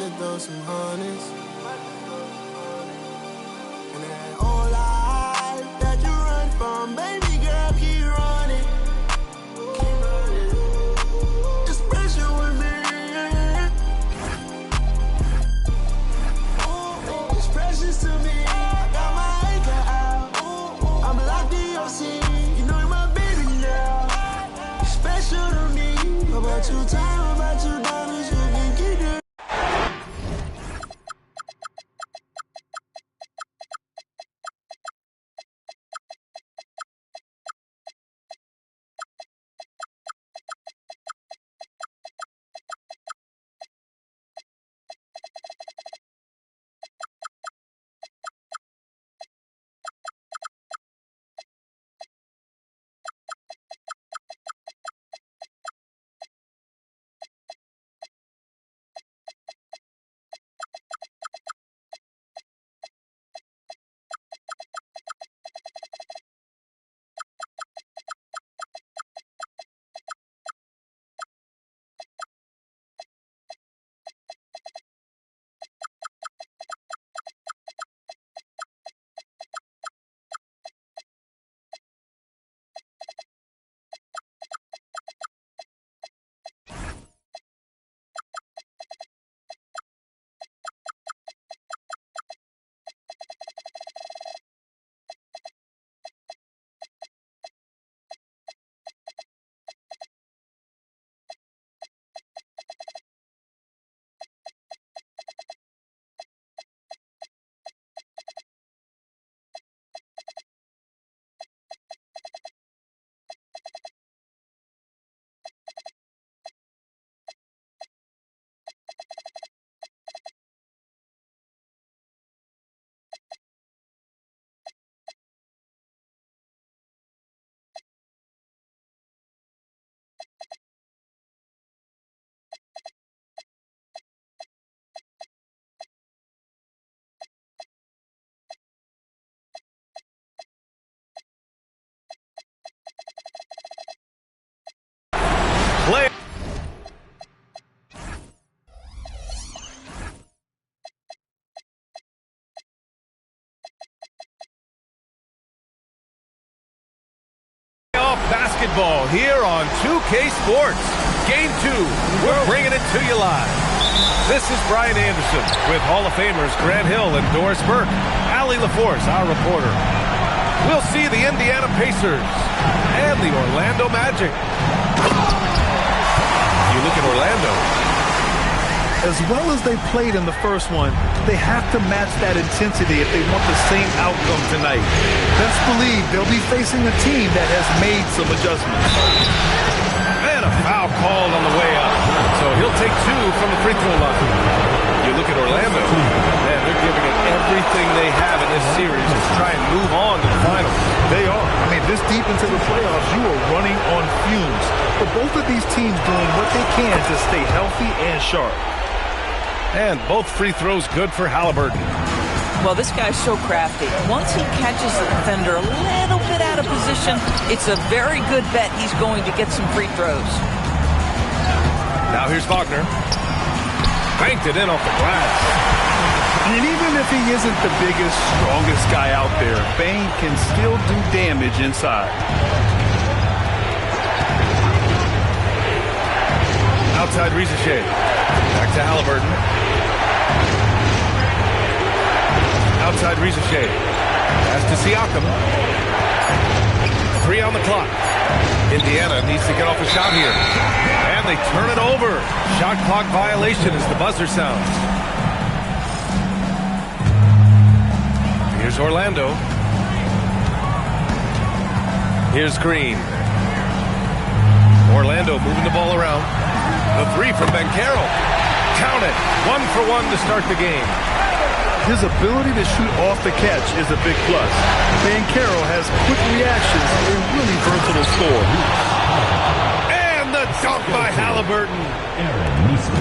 to throw some hundreds. And that old life that you run from, baby girl, keep running. Keep running. It's pressure with me. Ooh, it's precious to me. I got my anchor out. Ooh, I'm locked in your scene. You know you're my baby now. You're special to me. About you time, about you diamonds, you can keep it. Play. Basketball here on 2K Sports. Game 2, we're bringing it to you live. This is Brian Anderson with Hall of Famers Grant Hill and Doris Burke. Allie LaForce, our reporter. We'll see the Indiana Pacers and the Orlando Magic. You look at Orlando. As well as they played in the first one, they have to match that intensity if they want the same outcome tonight. Best believe they'll be facing a team that has made some adjustments. And a foul called on the way up. So he'll take 2 from the free throw line. You look at Orlando. Man, they're giving it everything they have in this series to try and move on to the finals. They are. I mean, this deep into the playoffs, you are running on fumes. But both of these teams doing what they can to stay healthy and sharp. And both free throws good for Halliburton. Well, this guy's so crafty. Once he catches the defender a little bit out of position, it's a very good bet he's going to get some free throws. Now here's Wagner. Banked it in off the glass. And even if he isn't the biggest, strongest guy out there, Bane can still do damage inside. Outside Rizachet. Back to Halliburton. Outside Rizachet. Pass to Siakam. 3 on the clock. Indiana needs to get off a shot here. And they turn it over. Shot clock violation as the buzzer sounds. Here's Orlando. Here's Green. Orlando moving the ball around. The 3 from Banchero. Count it. 1 for 1 to start the game. His ability to shoot off the catch is a big plus. Banchero has quick reactions and a really versatile score. And the dunk by Halliburton.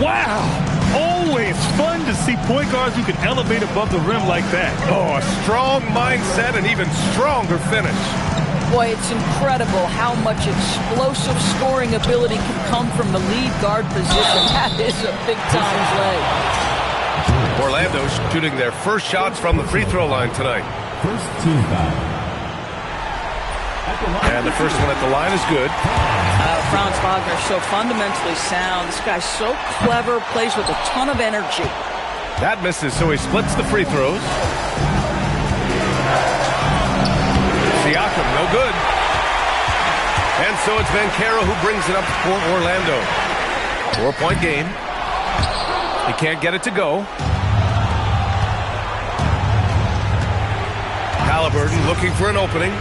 Wow! Always fun to see point guards who can elevate above the rim like that. Oh, a strong mindset and even stronger finish. Boy, it's incredible how much explosive scoring ability can come from the lead guard position. That is a big-time play. Orlando shooting their first shots from the free throw line tonight. First team foul. And the first one at the line is good. Franz Wagner so fundamentally sound. This guy's so clever, plays with a ton of energy. That misses, so he splits the free throws. Siakam, no good. And so it's Banchero who brings it up for Orlando. 4-point game. He can't get it to go. Halliburton looking for an opening.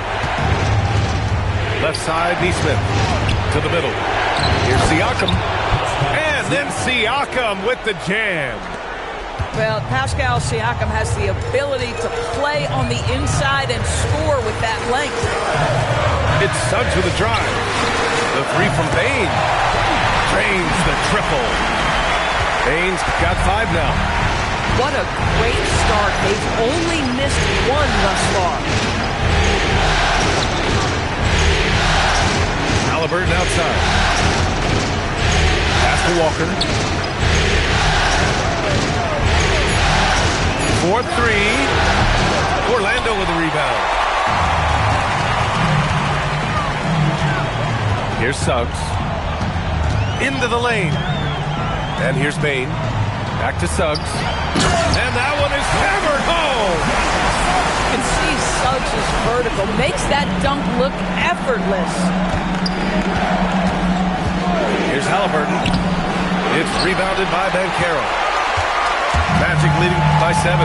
Left side, Neesmith to the middle. Here's Siakam. And then Siakam with the jam. Well, Pascal Siakam has the ability to play on the inside and score with that length. It's Suggs with a drive. The three from Bane. Drains the triple. Bane's got 5 now. What a great start. They've only missed one thus far. Halliburton outside. Pass to Walker. 4-3. Orlando with a rebound. Here's Suggs. Into the lane. And here's Bane. Back to Suggs. And that one is hammered home. You can see Suggs' vertical. Makes that dunk look effortless. Here's Halliburton. It's rebounded by Banchero. Magic leading by 7.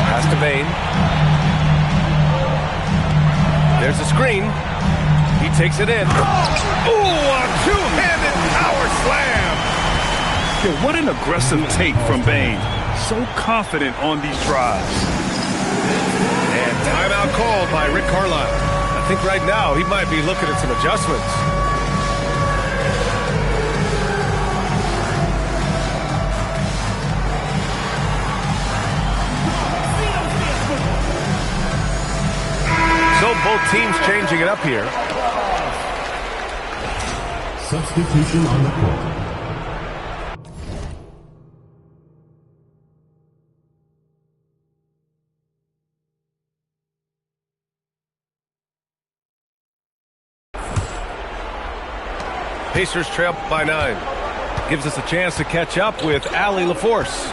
Pass to Bane. There's a screen. He takes it in. Ooh, a two-handed power slam. Yeah, what an aggressive take from Bane. So confident on these drives. And timeout called by Rick Carlisle. I think right now he might be looking at some adjustments. So both teams changing it up here. Substitution on the court. Pacers trail by 9. Gives us a chance to catch up with Allie LaForce.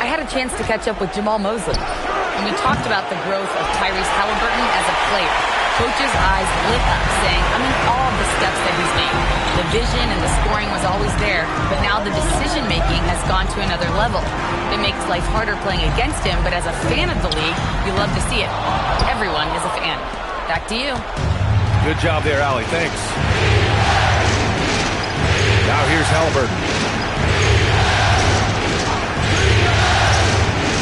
I had a chance to catch up with Jamal Mosley, and we talked about the growth of Tyrese Halliburton as a player. Coach's eyes lit up, saying, I'm in awe of the steps that he's made. The vision and the scoring was always there, but now the decision-making has gone to another level. It makes life harder playing against him, but as a fan of the league, you love to see it. Everyone is a fan. Back to you. Good job there, Allie. Thanks. Now here's Halliburton.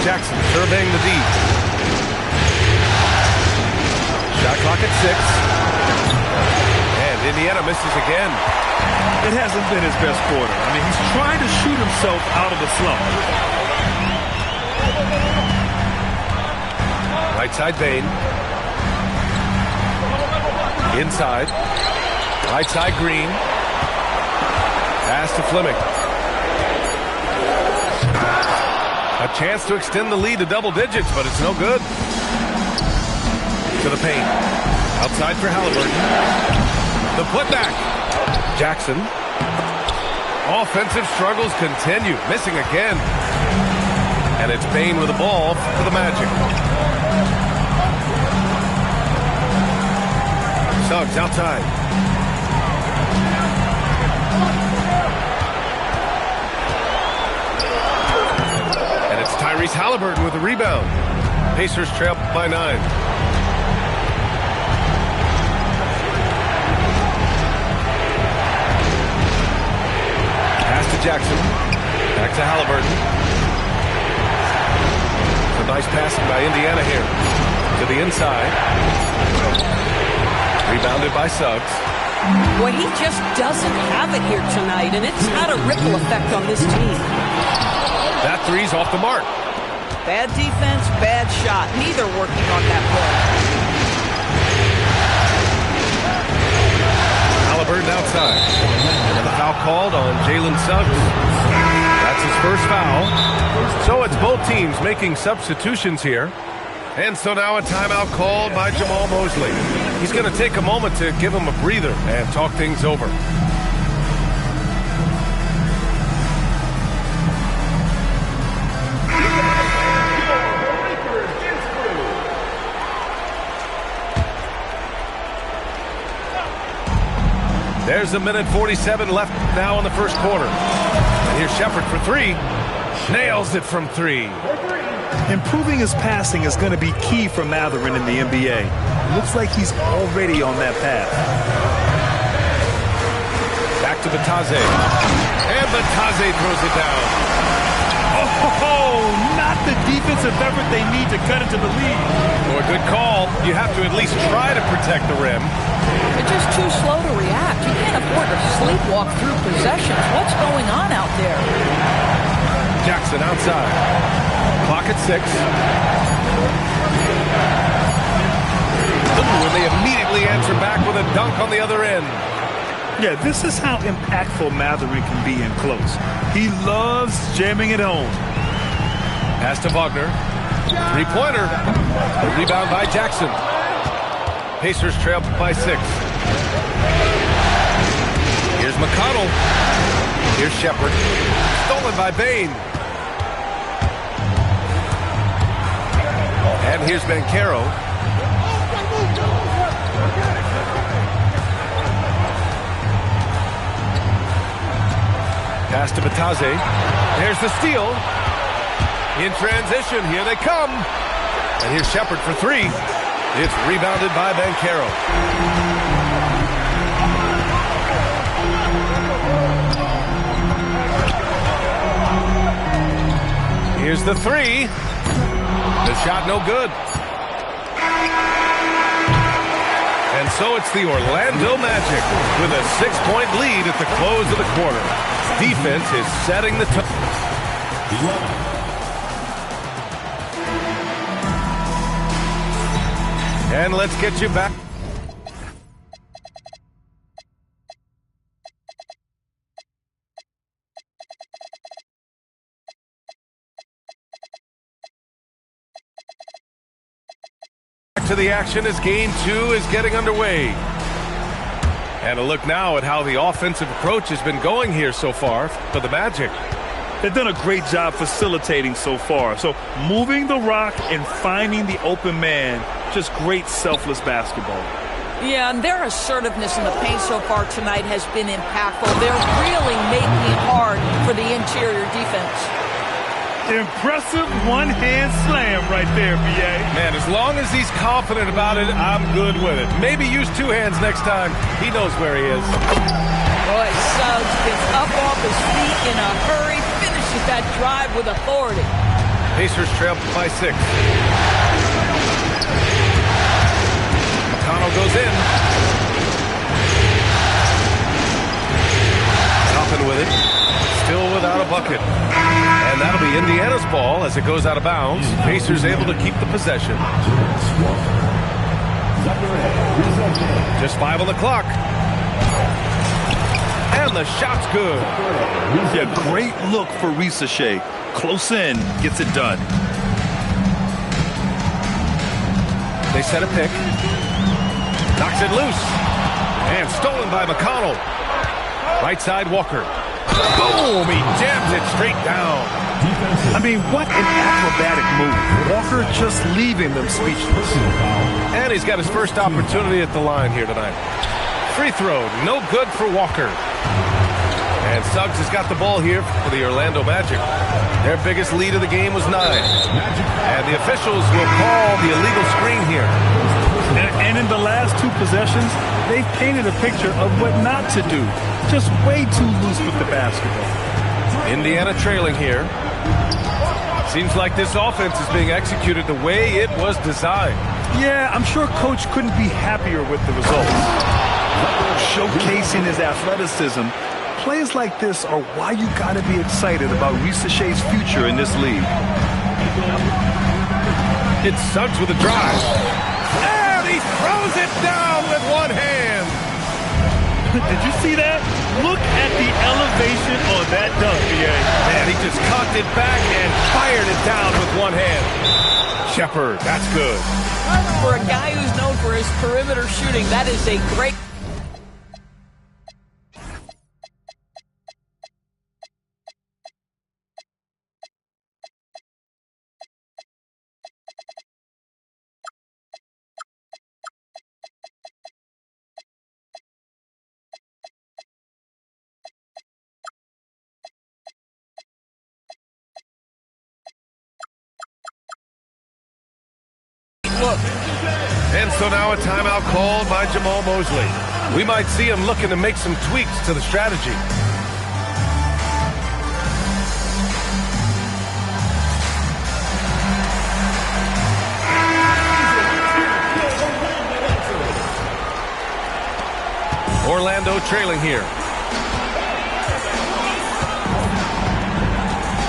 Jackson surveying the deep. Shot clock at 6. And Indiana misses again. It hasn't been his best quarter. I mean, he's trying to shoot himself out of the slump. Right side Bane. Inside. Right side Green. Pass to Fleming. A chance to extend the lead to double digits, but it's no good. To the paint. Outside for Halliburton. The putback. Jackson. Offensive struggles continue. Missing again. And it's Bane with the ball for the Magic. Suggs outside. And it's Tyrese Halliburton with the rebound. Pacers trail by 9. Pass to Jackson. Back to Halliburton. A nice passing by Indiana here. To the inside. Rebounded by Suggs. Boy, he just doesn't have it here tonight, and it's had a ripple effect on this team. That three's off the mark. Bad defense, bad shot. Neither working on that play. Halliburton outside. And the foul called on Jalen Suggs. That's That's his first foul. So it's both teams making substitutions here. And so now a timeout called by Jamal Mosley. He's going to take a moment to give him a breather and talk things over. There's a minute 47 left now in the first quarter. And here's Shepard for three. Nails it from three. Improving his passing is going to be key for Mathurin in the NBA. Looks like he's already on that path. Back to Batase. And Batase throws it down. Oh, not the defensive effort they need to cut into the lead. For a good call, you have to at least try to protect the rim. They're just too slow to react. You can't afford to sleepwalk through possessions. What's going on out there? Jackson outside. Clock at 6. Ooh, and they immediately answer back with a dunk on the other end. Yeah, this is how impactful Mathurin can be in close. He loves jamming it home. Pass to Wagner. Three-pointer. A rebound by Jackson. Pacers trail by 6. Here's McConnell. Here's Shepard. Stolen by Bain. And here's Banchero. Pass to Batase. There's the steal. In transition, here they come. And here's Shepard for three. It's rebounded by Banchero. Here's the three. The shot no good. And so it's the Orlando Magic with a 6-point lead at the close of the quarter. Defense is setting the tone. And let's get you back. To the action as game 2 is getting underway. And a look now at how the offensive approach has been going here so far for the Magic. They've done a great job facilitating so far. So moving the rock and finding the open man, just great selfless basketball. Yeah, and their assertiveness in the paint so far tonight has been impactful. They're really making it hard for the interior defense. Impressive one-hand slam right there, B.A. Man, as long as he's confident about it, I'm good with it. Maybe use two hands next time. He knows where he is. Boy, Suggs gets up off his feet in a hurry, finishes that drive with authority. Pacers trail by 6. McConnell goes in. Toppin with it. Still without a bucket. And that'll be Indiana's ball as it goes out of bounds. Pacers able to keep the possession. Just 5 on the clock. And the shot's good. Yeah, great look for Risacher. Close in, gets it done. They set a pick. Knocks it loose. And stolen by McConnell. Right side, Walker. Boom! He jams it straight down. I mean, what an acrobatic move. Walker just leaving them speechless. And he's got his first opportunity at the line here tonight. Free throw, no good for Walker. And Suggs has got the ball here for the Orlando Magic. Their biggest lead of the game was 9. And the officials will call the illegal screen here. And in the last 2 possessions, they've painted a picture of what not to do. Just way too loose with the basketball. Indiana trailing here. Seems like this offense is being executed the way it was designed. Yeah, I'm sure Coach couldn't be happier with the results. Showcasing his athleticism, plays like this are why you gotta be excited about Risacher's future in this league. It's Suggs with a drive. And he throws it down with one hand. Did you see that? Look at the elevation on that dunk, BA. Man, he just cocked it back and fired it down with one hand. Shepard, that's good. For a guy who's known for his perimeter shooting, that is a great... look. And so now a timeout called by Jamal Mosley. We might see him looking to make some tweaks to the strategy. Orlando trailing here.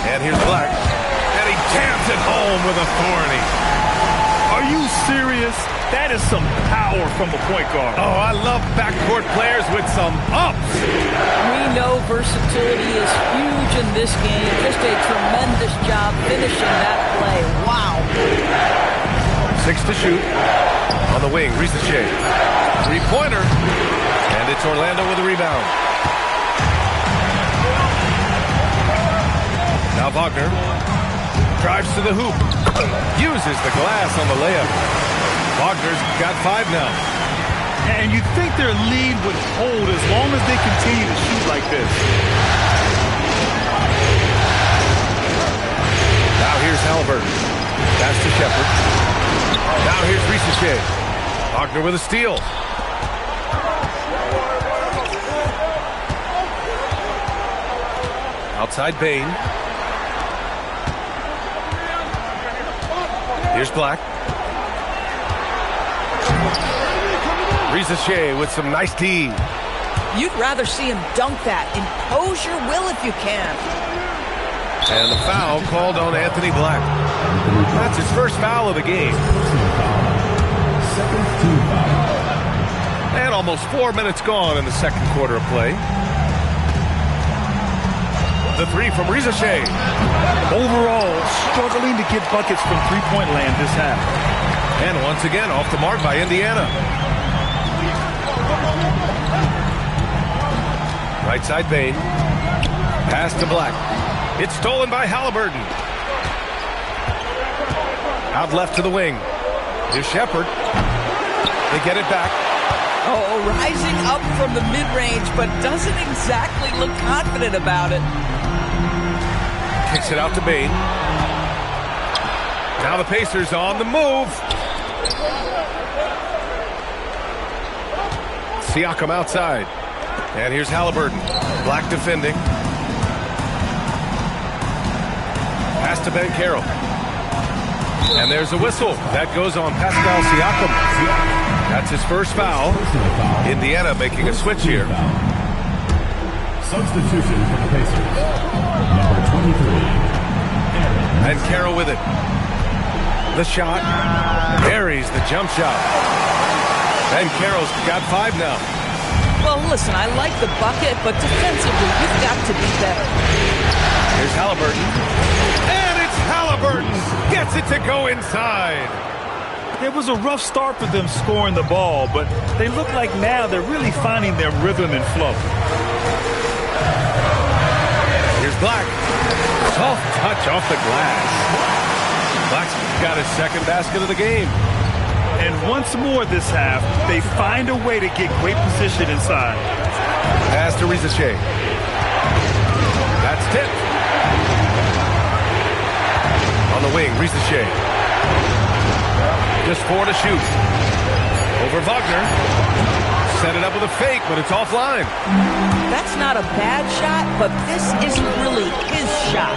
And here's Black. And he jams it home with authority. Are you serious? That is some power from a point guard. Oh, I love backcourt players with some ups. We know versatility is huge in this game. Just a tremendous job finishing that play. Wow. 6 to shoot. On the wing, Risache. Three-pointer. And it's Orlando with a rebound. Now Wagner drives to the hoop. Uses the glass on the layup. Wagner's got 5 now. And you'd think their lead would hold as long as they continue to shoot like this. Now here's Halliburton. Pass to Shepard. Now here's Risache. Wagner with a steal. Outside Bain. Here's Black. Risache with some nice D. You'd rather see him dunk that. Impose your will if you can. And the foul called on Anthony Black. That's his first foul of the game. Second team foul. And almost 4 minutes gone in the second quarter of play. The three from Risache. Overall, struggling to get buckets from three-point land this half. And once again, off the mark by Indiana. Right side Bain. Pass to Black. It's stolen by Halliburton. Out left to the wing. Here's Shepard. They get it back. Oh, rising up from the mid-range, but doesn't exactly look confident about it. Kicks it out to Bain. Now the Pacers on the move. Siakam outside. And here's Halliburton. Black defending. Pass to Ben Carroll. And there's a whistle. That goes on Pascal Siakam. That's his first foul. Indiana making a switch here. Substitution for the Pacers. Number 23. And Carroll with it. The shot. Buries the jump shot. And Carroll's got 5 now. Well, listen, I like the bucket, but defensively, you've got to be better. Here's Halliburton. And it's Halliburton. Gets it to go inside. It was a rough start for them scoring the ball, but they look like now they're really finding their rhythm and flow. Here's Black. Soft touch off the glass. Black's got his second basket of the game. And once more this half, they find a way to get great position inside. Pass to Risache. That's tipped. On the wing, Risache. Just 4 to shoot. Over Wagner. Set it up with a fake, but it's offline. That's not a bad shot, but this isn't really his shot.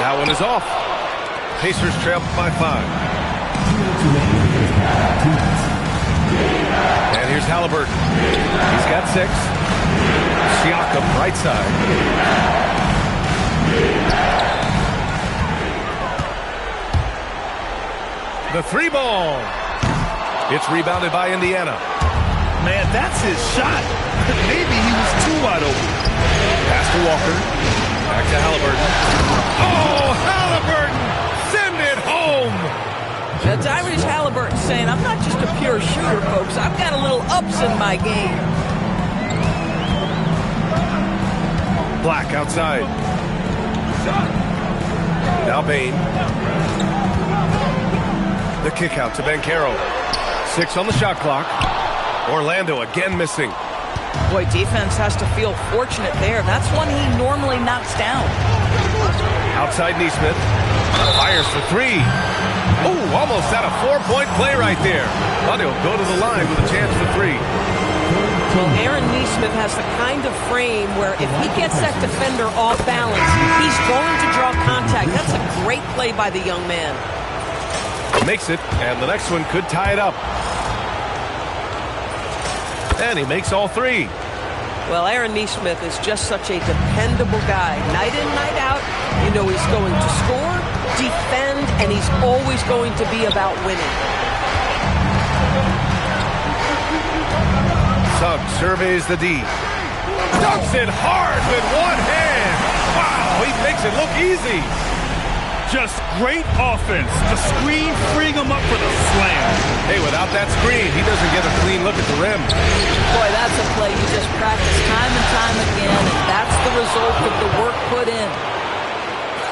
That one is off. Pacers trail by 5. And here's Halliburton. He's got 6. Siakam, right side. The three ball. It's rebounded by Indiana. Man, that's his shot. Maybe he was too wide open. Pass to Walker. Back to Halliburton. Oh, Halliburton! Send it home! Now, Tyrese Halliburton saying, I'm not just a pure shooter, folks. I've got a little ups in my game. Black outside. Now Bain. The kick out to Banchero. 6 on the shot clock. Orlando again missing. Boy, defense has to feel fortunate there. That's one he normally knocks down. Outside Neesmith. Fires for 3. Oh, almost had a 4-point play right there. But he'll go to the line with a chance for 3. Well, Aaron Neesmith has the kind of frame where if he gets that defender off balance, he's going to draw contact. That's a great play by the young man. Makes it, and the next one could tie it up. And he makes all 3. Well, Aaron Neesmith is just such a dependable guy. Night in, night out, you know he's going to score, defend, and he's always going to be about winning. Suggs surveys the D. Dunks it hard with one hand. Wow, he makes it look easy. Just great offense. The screen freeing him up for the slam. Hey, without that screen, he doesn't get a clean look at the rim. Boy, that's a play you just practice time and time again, and that's the result of the work put in.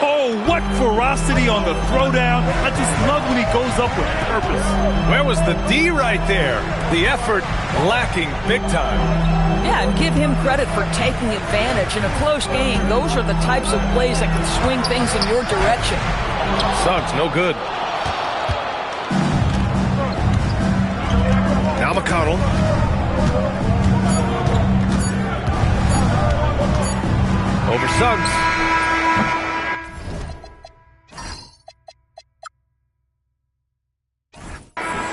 Oh, what ferocity on the throwdown. I just love when he goes up with purpose. Where was the D right there? The effort lacking big time. Yeah, and give him credit for taking advantage in a close game. Those are the types of plays that can swing things in your direction. Suggs, no good. Now McConnell. Over Suggs.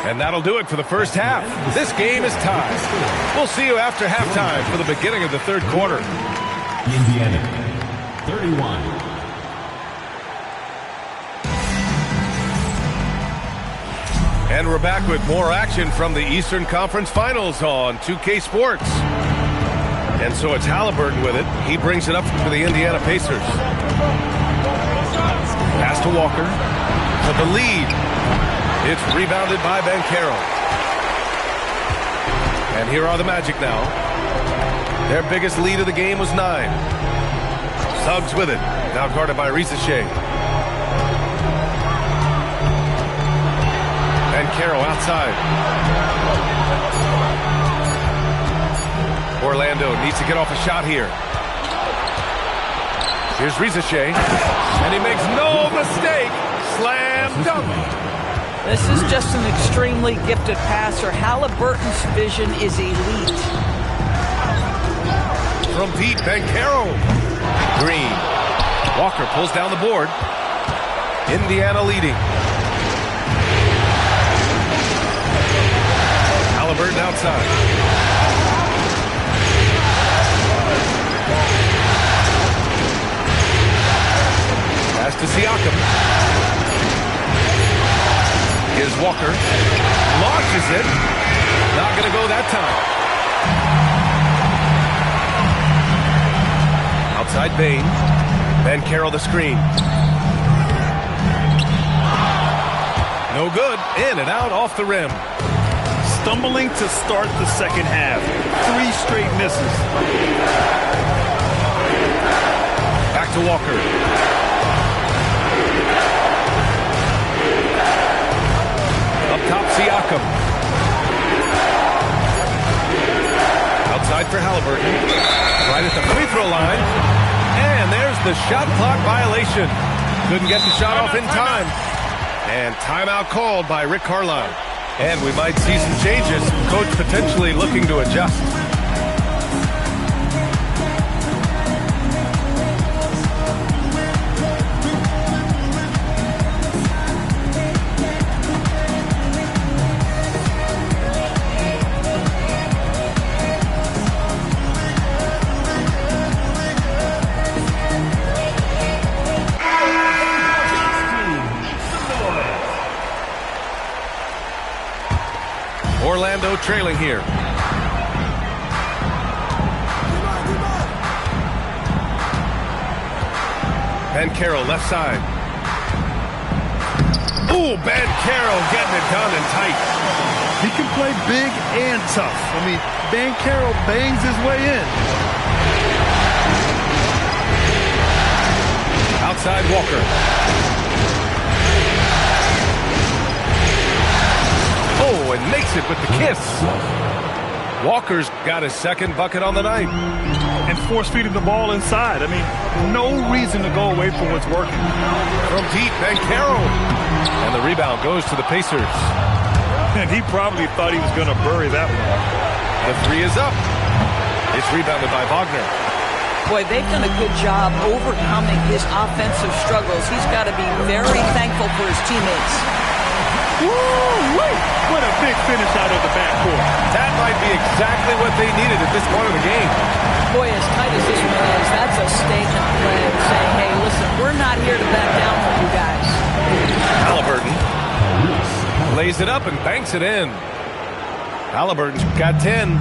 And that'll do it for the first half. This game is tied. We'll see you after halftime for the beginning of the third quarter. Indiana, 31. And we're back with more action from the Eastern Conference Finals on 2K Sports. And so it's Halliburton with it. He brings it up for the Indiana Pacers. Pass to Walker. For the lead. It's rebounded by Banchero. And here are the Magic now. Their biggest lead of the game was 9. Suggs with it. Now guarded by Risache. Banchero outside. Orlando needs to get off a shot here. Here's Risache. And he makes no mistake. Slam dunk. This is just an extremely gifted passer. Halliburton's vision is elite. From deep, Banchero. Green. Walker pulls down the board. Indiana leading. Halliburton outside. Pass to Siakam. Here's Walker. Launches it. Not going to go that time. Outside Bain. Banchero the screen. No good. In and out off the rim. Stumbling to start the second half. 3 straight misses. Back to Walker. Up top, Siakam. Outside for Halliburton. Right at the free throw line. And there's the shot clock violation. Couldn't get the shot off in time. And timeout called by Rick Carlisle. And we might see some changes. Coach potentially looking to adjust. trailing here. Ben Carroll, left side. Ooh, Ben Carroll getting it done and tight. He can play big and tough. I mean, Ben Carroll bangs his way in. Outside Walker. Oh, and makes it with the kiss. Walker's got his second bucket on the night. And force-feeding the ball inside. I mean, no reason to go away from what's working. From deep, Ben Carroll. And the rebound goes to the Pacers. And he probably thought he was going to bury that one. The three is up. It's rebounded by Wagner. Boy, they've done a good job overcoming his offensive struggles. He's got to be very thankful for his teammates. Woo-wee! What a big finish out of the backcourt. That might be exactly what they needed at this point of the game. Boy, as tight as this one is, that's a statement play saying, hey, listen, we're not here to back down for you guys. Halliburton lays it up and banks it in. Halliburton's got 10.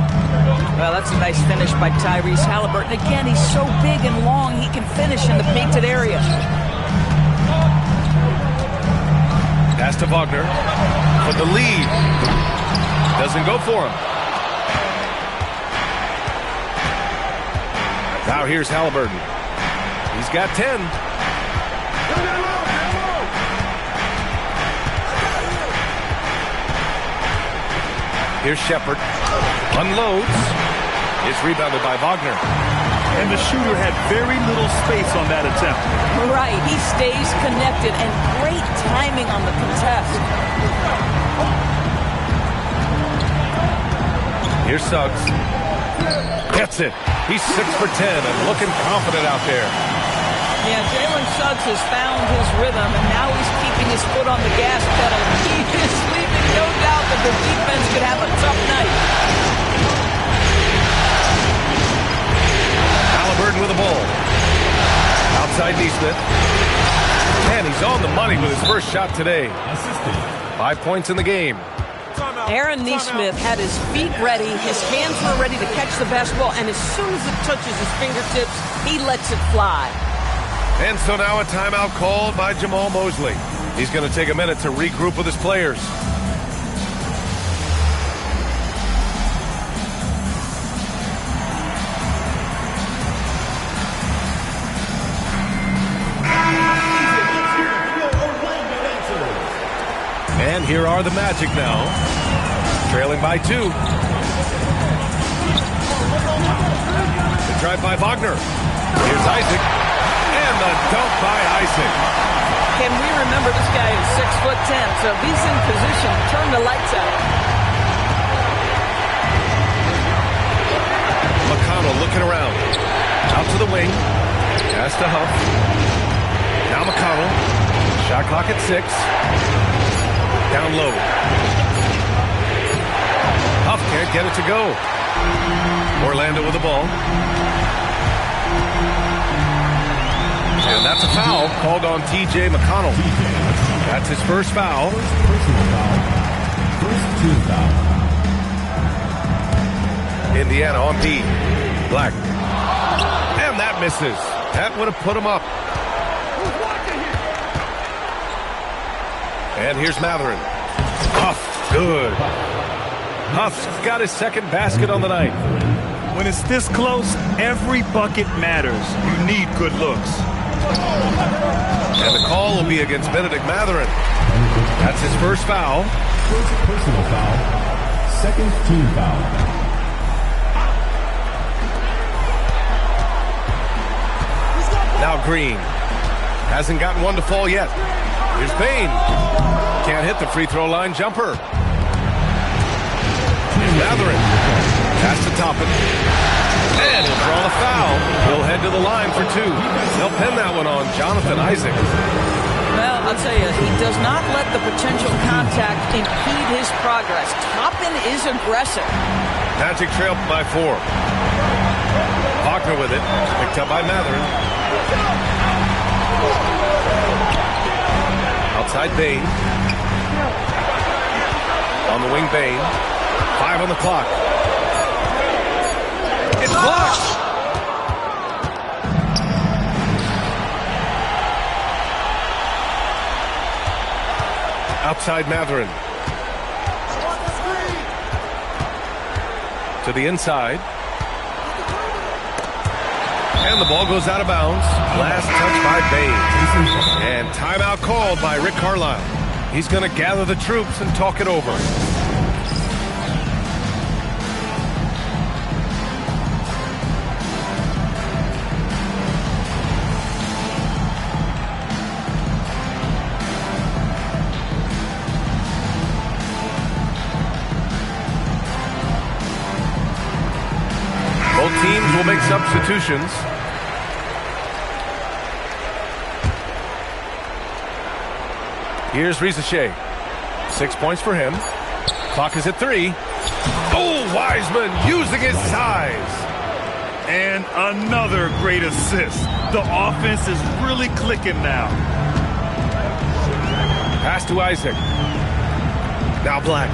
Well, that's a nice finish by Tyrese Halliburton. Again, he's so big and long, he can finish in the painted area. Pass to Wagner for the lead. Doesn't go for him. Now here's Halliburton. He's got 10. Here's Shepard. Unloads. It's rebounded by Wagner. And the shooter had very little space on that attempt. Right, he stays connected and great timing on the contest. Here's Suggs. Gets it. He's 6 for 10 and looking confident out there. Yeah, Jalen Suggs has found his rhythm, and now he's keeping his foot on the gas pedal. He is leaving no doubt that the defense could have a tough night. Halliburton with the ball. Outside Neesmith. Man, he's on the money with his first shot today. 5 points in the game. Aaron Neesmith had his feet ready, his hands were ready to catch the basketball, and as soon as it touches his fingertips, he lets it fly. And so now a timeout called by Jamal Mosley. He's going to take a minute to regroup with his players. And here are the Magic now, trailing by 2. The drive by Wagner. Here's Isaac. And the dunk by Isaac. Can we remember this guy is 6'10", so if he's in position, turn the lights out. McConnell looking around. Out to the wing. Pass to Huff. Now McConnell. Shot clock at 6. Down low. Huff can't get it to go. Orlando with the ball. And that's a foul called on T.J. McConnell. That's his first foul. Personal foul. First team foul. Indiana on D. Black. And that misses. That would have put him up. And here's Matherin. Huff, good. Huff's got his second basket on the night. When it's this close, every bucket matters. You need good looks. And the call will be against Benedict Matherin. That's his first foul. First personal foul. Second team foul. Now Green. Hasn't gotten one to fall yet. Here's Bain. Can't hit the free throw line jumper. Here's Matherin. Pass to Toppin. And he'll draw the foul. He'll head to the line for 2. They'll pin that one on Jonathan Isaac. Well, I'll tell you, he does not let the potential contact impede his progress. Toppin is aggressive. Magic trail by 4. Wagner with it. Picked up by Matherin. Outside Bain. On the wing, Bain. 5 on the clock. It's blocked. Outside Matherin. To the inside. And the ball goes out of bounds. Last touch by Bain. And timeout called by Rick Carlisle. He's going to gather the troops and talk it over. Both teams will make substitutions. Here's Rizachet. 6 points for him. Clock is at 3. Oh, Wiseman using his size. And another great assist. The offense is really clicking now. Pass to Isaac. Now Black.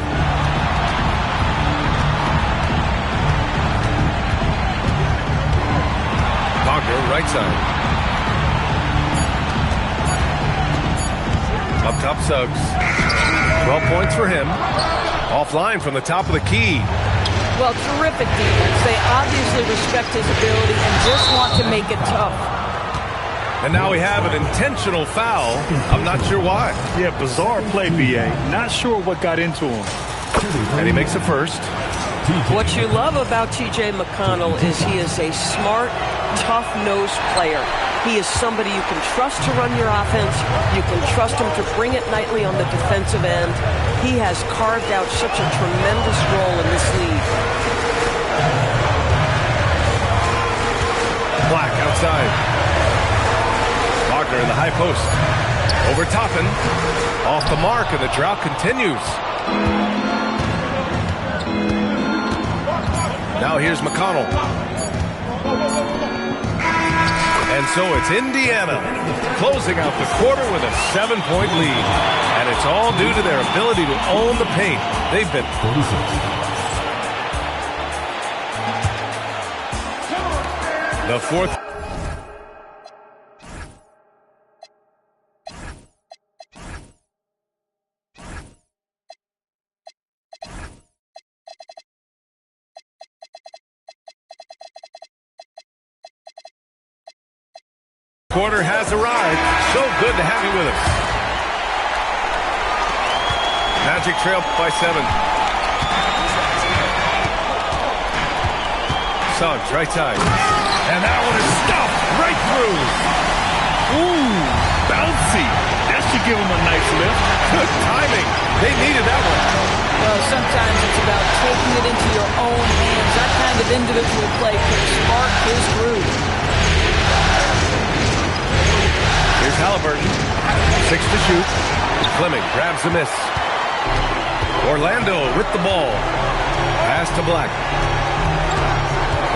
Wagner, right side. Up top, Suggs. 12 points for him. Offline from the top of the key. Well, terrific defense. They obviously respect his ability and just want to make it tough. And now we have an intentional foul. I'm not sure why. Yeah, bizarre play, B.A. Not sure what got into him. And he makes a first. What you love about T.J. McConnell is he is a smart, tough-nosed player. He is somebody you can trust to run your offense. You can trust him to bring it nightly on the defensive end. He has carved out such a tremendous role in this league. Black outside. Wagner in the high post. Over Toppin. Off the mark, and the drought continues. Now here's McConnell. And so it's Indiana closing out the quarter with a 7-point lead. And it's all due to their ability to own the paint. They've been... The fourth... quarter has arrived. So good to have you with us. Magic trail by 7. Suggs, right side. And that one is stuffed right through. Ooh, bouncy. That should give him a nice lift. Good timing. They needed that one. Well, sometimes it's about taking it into your own hands. That kind of individual play can spark his groove. Here's Halliburton. 6 to shoot. Fleming grabs the miss. Orlando with the ball. Pass to Black.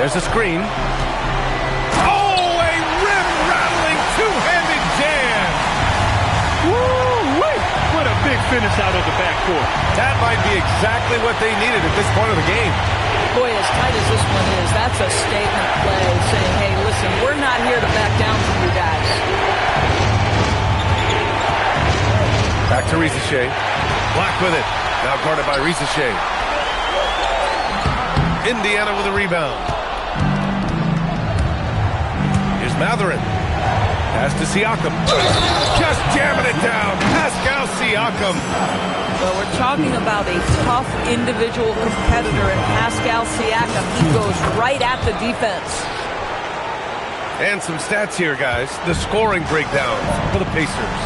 There's a screen. Oh, a rim-rattling two-handed jam. Woo-wee! What a big finish out of the backcourt. That might be exactly what they needed at this point of the game. Boy, as tight as this one is, that's a statement play saying, hey, listen, we're not here to back down from you guys. Back to Rizachet. Black with it. Now guarded by Rizachet. Indiana with a rebound. Here's Matherin. Pass to Siakam. Just jamming it down. Pascal Siakam. Well, we're talking about a tough individual competitor in Pascal Siakam. He goes right at the defense. And some stats here, guys. The scoring breakdown for the Pacers.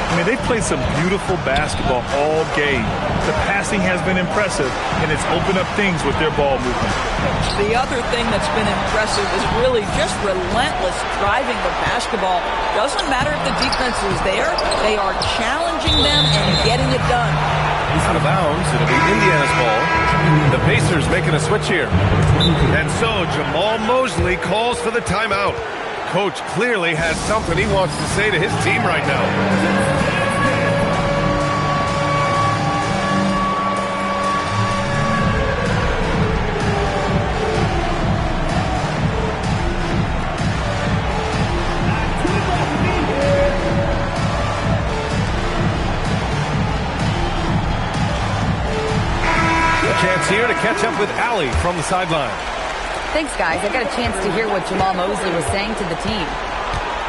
I mean, they've played some beautiful basketball all game. The passing has been impressive, and it's opened up things with their ball movement. The other thing that's been impressive is really just relentless driving the basketball. Doesn't matter if the defense is there. They are challenging them and getting it done. Out of bounds. It'll be Indiana's ball. The Pacers making a switch here. And so Jamal Mosley calls for the timeout. Coach clearly has something he wants to say to his team right now. catch up with Allie from the sideline. Thanks, guys. I got a chance to hear what Jamal Mosley was saying to the team.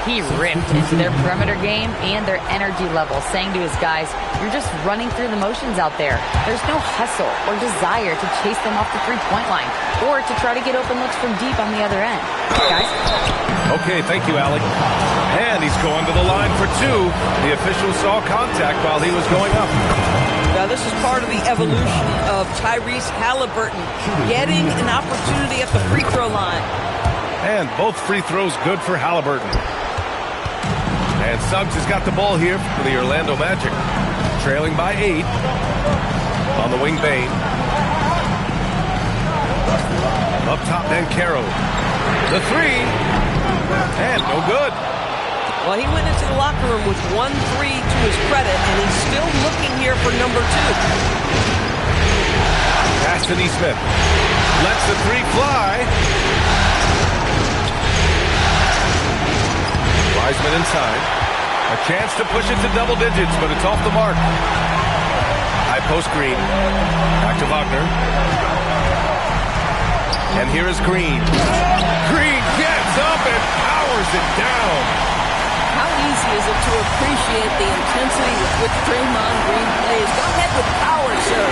He ripped into their perimeter game and their energy level, saying to his guys, you're just running through the motions out there. There's no hustle or desire to chase them off the three-point line or to try to get open looks from deep on the other end. Guys? Okay, thank you, Allie. And he's going to the line for two. The official saw contact while he was going up. Now, this is part of the evolution of Tyrese Halliburton getting an opportunity at the free throw line. And both free throws good for Halliburton. And Suggs has got the ball here for the Orlando Magic. Trailing by 8 on the wing Bane. Up top, Bancaro. The three. And no good. Well, he went into the locker room with 1-3 to his credit, and he's still looking here for number 2. Pass to Nesmith. Lets the three fly. Wiseman inside. A chance to push it to double digits, but it's off the mark. High post Green. Back to Wagner. And here is Green. Green gets up and powers it down. How easy is it to appreciate the intensity with which Draymond Green plays? Go ahead with power, sir.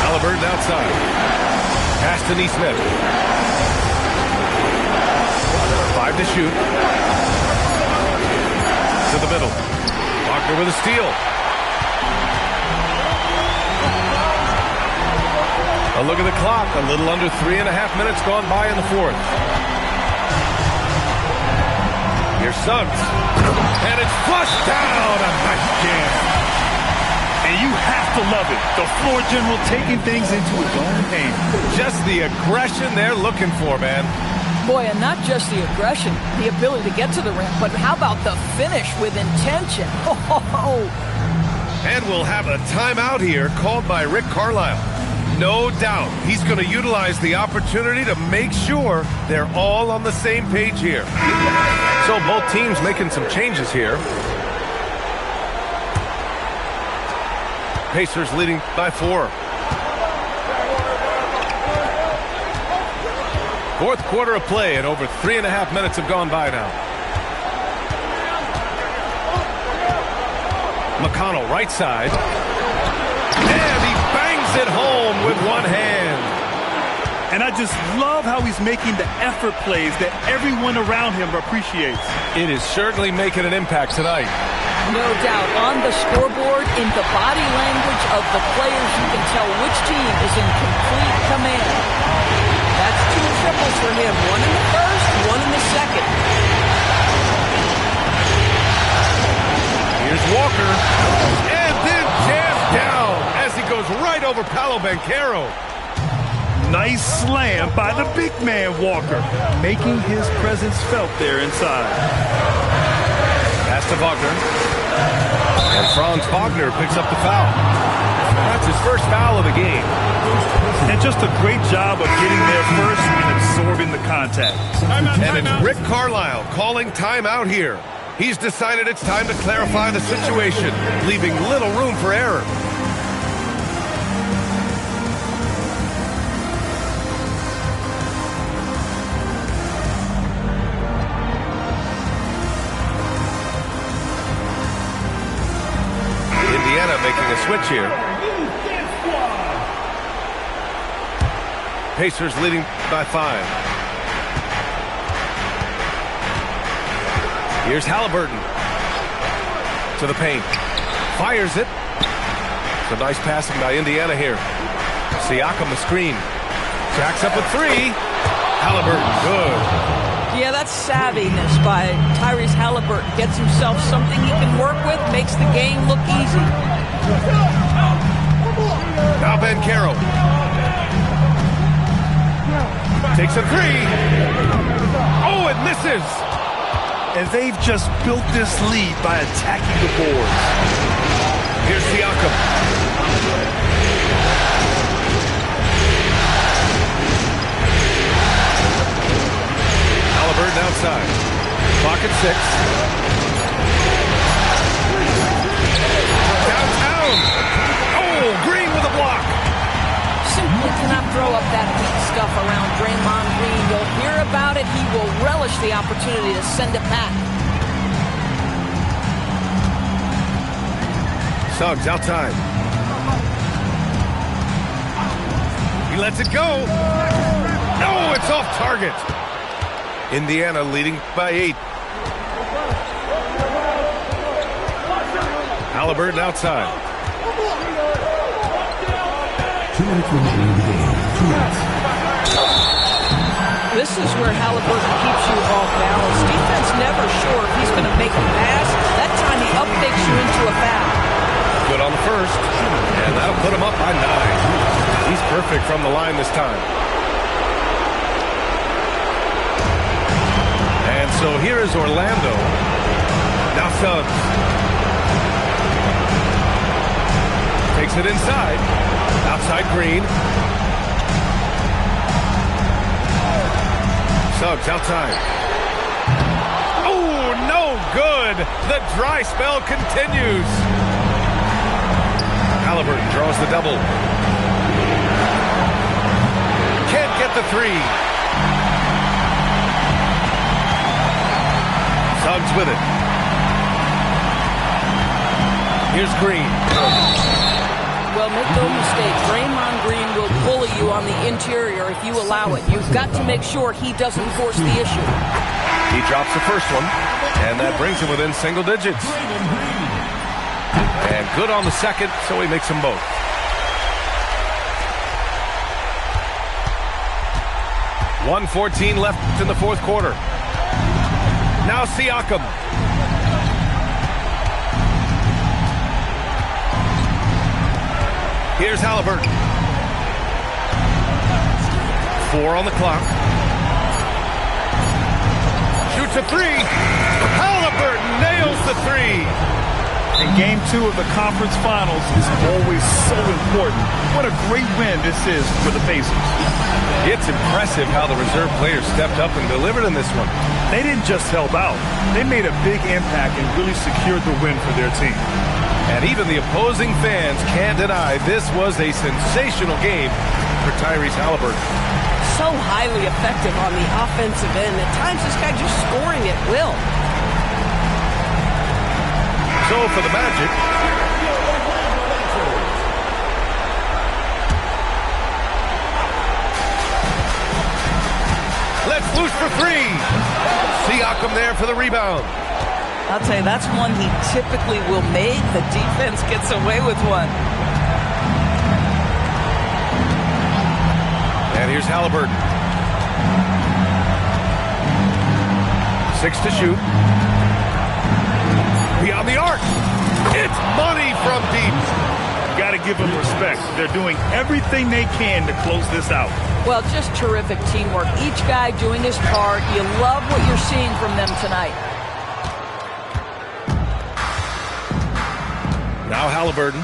Halliburton outside. Pass to Nesmith. 5 to shoot. To the middle. Wagner with a steal. A look at the clock. A little under 3.5 minutes gone by in the fourth. Here's Suggs. And it's flushed down. A nice jam. And you have to love it. The floor general taking things into his own hands. Just the aggression they're looking for, man. Boy, and not just the aggression, the ability to get to the rim, but how about the finish with intention? And we'll have a timeout here called by Rick Carlisle. No doubt he's going to utilize the opportunity to make sure they're all on the same page here. So both teams making some changes here. Pacers leading by 4. Fourth quarter of play, and over 3.5 minutes have gone by now. McConnell, right side. And he bangs it home with one hand. And I just love how he's making the effort plays that everyone around him appreciates. It is certainly making an impact tonight. No doubt. On the scoreboard, in the body language of the players, you can tell which team is in complete command. That's 2 triples for him. 1 in the first, 1 in the second. Here's Walker. And then jammed down as he goes right over Paolo Banchero. Nice slam by the big man, Walker, making his presence felt there inside. Pass to Wagner. And Franz Wagner picks up the foul. That's his first foul of the game. And just a great job of getting there first and absorbing the contact. And it's Rick Carlisle calling timeout here. He's decided it's time to clarify the situation, leaving little room for error. Indiana making a switch here. Pacers leading by 5. Here's Halliburton to the paint. Fires it. So nice passing by Indiana here. Siakam the screen. Jacks up with 3. Halliburton, good. Yeah, that's savviness by Tyrese Halliburton. Gets himself something he can work with, makes the game look easy. Now Banchero. Takes a 3. Oh, it misses. And they've just built this lead by attacking the boards. Here's Siakam. Halliburton outside. Clock at 6. Downtown. cannot throw up that weak stuff around Draymond Green. You'll hear about it. He will relish the opportunity to send it back. Suggs outside. He lets it go. No, it's off target. Indiana leading by 8. Halliburton outside. 2 minutes remaining in the game. 2 minutes. This is where Halliburton keeps you off balance. Defense never sure if he's going to make a pass. That time he up-fakes you into a foul. Good on the first, and that'll put him up by 9. He's perfect from the line this time. And so here is Orlando. Now Suggs. Takes it inside. Outside Green. Suggs outside. Oh, no good. The dry spell continues. Halliburton draws the double. Can't get the 3. Suggs with it. Here's Green. Well, make no mistake, Draymond Green will bully you on the interior if you allow it. You've got to make sure he doesn't force the issue. He drops the first one, and that brings him within single digits. And good on the second, so he makes them both. .114 left in the fourth quarter. Now Siakam. Here's Halliburton. 4 on the clock. Shoots a 3. Halliburton nails the 3. And Game 2 of the conference finals is always so important. What a great win this is for the Pacers. It's impressive how the reserve players stepped up and delivered in this one. They didn't just help out. They made a big impact and really secured the win for their team. And even the opposing fans can't deny this was a sensational game for Tyrese Halliburton. So highly effective on the offensive end. At times, this guy just scoring at will. So for the Magic, let's loose for 3. Siakam there for the rebound. I'll tell you, that's one he typically will make. The defense gets away with one. And here's Halliburton. 6 to shoot. Beyond the arc. It's money from deep. Got to give them respect. They're doing everything they can to close this out. Well, just terrific teamwork. Each guy doing his part. You love what you're seeing from them tonight. Now Halliburton.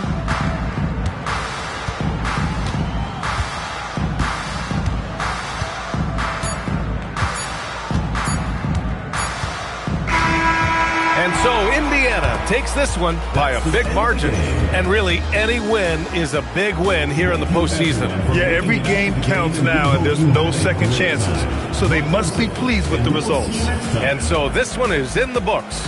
And so Indiana takes this one by a big margin. And really, any win is a big win here in the postseason. Yeah, every game counts now, and there's no second chances. So they must be pleased with the results. And so this one is in the books.